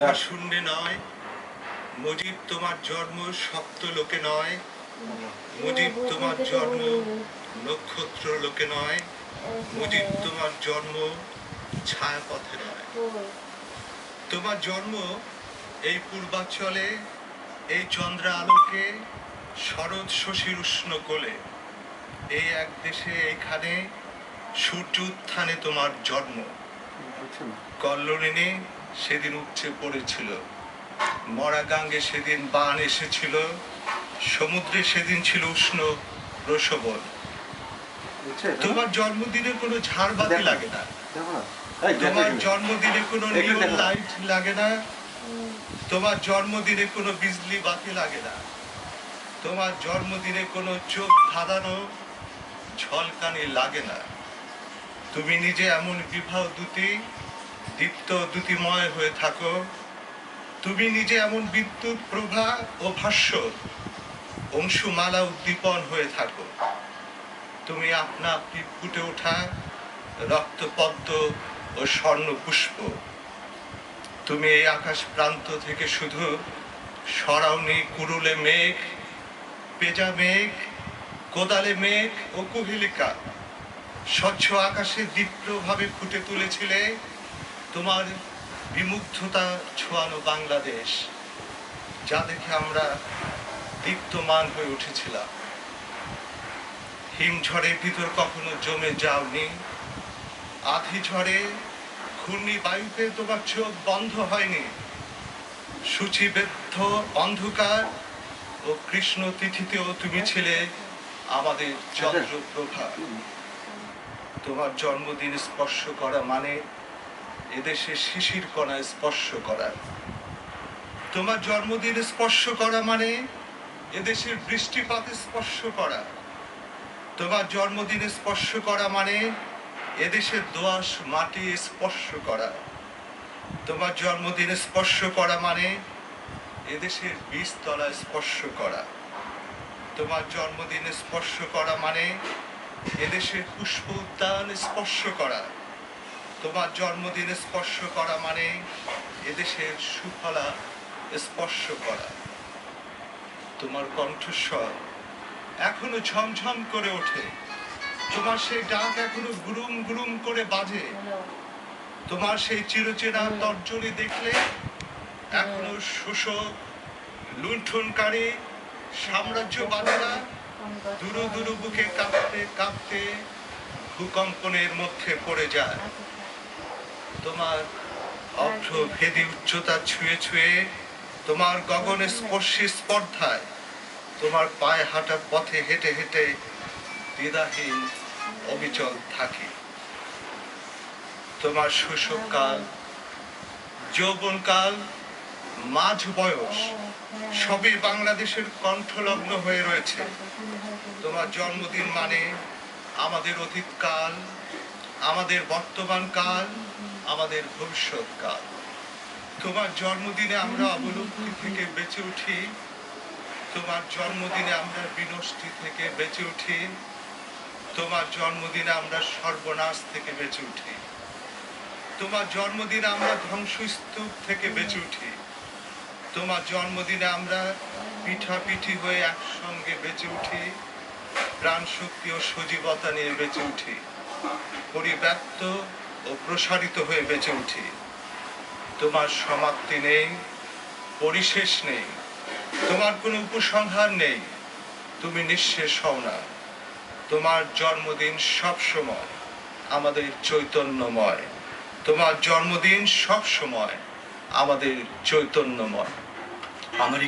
শূন্যে নয়, মুজিব তোমার জন্ম সপ্ত লোকে নয়, মুজিব তোমার জন্ম নক্ষত্র লোকে নয়, মুজিব তোমার জন্ম ছায়াপথে নয়। তোমার জন্ম এই পূর্বাঞ্চলে, এই চন্দ্র আলোকে, শরৎ শশীর উষ্ণ কোলে। এই এক দেশে এইখানে সূর্য উত্থানে তোমার জন্ম। কল্লোলিনী সেদিন উপচে পড়েছিল, মরা গাঙ্গে সেদিন বান এসেছিল, সমুদ্রে সেদিন ছিল উষ্ণ রসবন। তোমার জন্মদিনে কোনো ঝাড়বাতি লাগে না, তোমার জন্মদিনে কোনো নিয়ন লাইট লাগে না, তোমার জন্মদিনে কোনো বিজলি বাতি লাগে না, তোমার জন্মদিনে কোনো চোখ ধাঁধানো ঝলকানি লাগে না। তুমি নিজে এমন বিবাহ দূতি, দীপ্ত দ্যুতিময় হয়ে থাকো। তুমি নিজে এমন বিদ্যুৎ প্রভা ও ভাস্বর অংশুমালা উদ্দীপন হয়ে থাকো। তুমি আপনা আপনি ফুটে ওঠা রক্তপদ্ম ও স্বর্ণ পুষ্প। তুমি এই আকাশ প্রান্ত থেকে শুধু সরাওনি কুরুলে মেঘ, পেজা মেঘ, কোদালে মেঘ ও কুহেলিকা। স্বচ্ছ আকাশে দীপ্তভাবে ফুটে তুলেছিলে তোমার বিমুগ্ধতা ছোঁয়ানো বাংলাদেশ, যা দেখে আমরা দীপ্তমান হয়ে উঠেছিলাম। হিমঝড়ের ভিতর কখনো জমে যাওনি, আধি ঝড়ে ঘূর্ণি বায়ুতে তোমার চোখ বন্ধ হয়নি। সূচিবদ্ধ অন্ধকার ও কৃষ্ণ তিথিতেও তুমি ছিলে আমাদের চন্দ্রপ্রভা। তোমার জন্মদিন স্পর্শ করা মানে এদেশে শিশির কণায় স্পর্শ করা। তোমার জন্মদিন স্পর্শ করা মানে এদেশের বৃষ্টিপাতে স্পর্শ করা। তোমার জন্মদিনে স্পর্শ করা মানে এদেশের দোআঁশ মাটি স্পর্শ করা। তোমার জন্মদিনে স্পর্শ করা মানে এদেশের বীজতলায় স্পর্শ করা। তোমার জন্মদিনে স্পর্শ করা মানে এদেশের পুষ্প উদ্যান স্পর্শ করা। তোমার জন্মদিনে স্পর্শ করা মানে এদেশের সুফলা স্পর্শ করা। তোমার কণ্ঠস্বর এখনো ঝমঝম করে ওঠে, তোমার সেই ডাক এখনো গুরুম গুরুম করে বাজে। তোমার সেই চিরচেনা তর্জনী দেখলে এখনো শোষক লুণ্ঠনকারী সাম্রাজ্যবাদীরা দুরু দুরু বুকে কাঁপতে কাঁপতে ভূকম্পনের মধ্যে পড়ে যায়। তোমার অভ্রভেদী উচ্চতা ছুঁয়ে ছুঁয়ে, তোমার গগনে স্পর্শী স্পর্ধায়, তোমার পায়ে হাঁটা পথে হেঁটে হেঁটে দ্বিধাহীন অবিচল থাকি। তোমার শৈশবকাল, যৌবনকাল, মাঝ বয়স সবই বাংলাদেশের কণ্ঠলগ্ন হয়ে রয়েছে। তোমার জন্মদিন মানে আমাদের অতীতকাল, আমাদের বর্তমান কাল, আমাদের ভবিষ্যৎকাল। তোমার জন্মদিনে আমরা অবলুপ্তি থেকে বেঁচে উঠি, তোমার জন্মদিনে আমরা বিনষ্টি থেকে বেঁচে উঠি, তোমার জন্মদিনে আমরা সর্বনাশ থেকে বেঁচে উঠি, তোমার জন্মদিনে আমরা ধ্বংসস্তূপ থেকে বেঁচে উঠি, তোমার জন্মদিনে আমরা পিঠাপিঠি হয়ে একসঙ্গে বেঁচে উঠি, প্রাণ শক্তি ও সজীবতা নিয়ে বেঁচে উঠি, পরিব্যাপ্ত ও প্রসারিত হয়ে বেঁচে উঠি। তোমার সমাপ্তি নেই, পরিশেষ নেই, তোমার কোনো উপসংহার নেই, তুমি নিঃশেষ হও না। তোমার জন্মদিন সব সময় আমাদের চৈতন্যময়। তোমার জন্মদিন সব সময় আমাদের চৈতন্যময়। আমার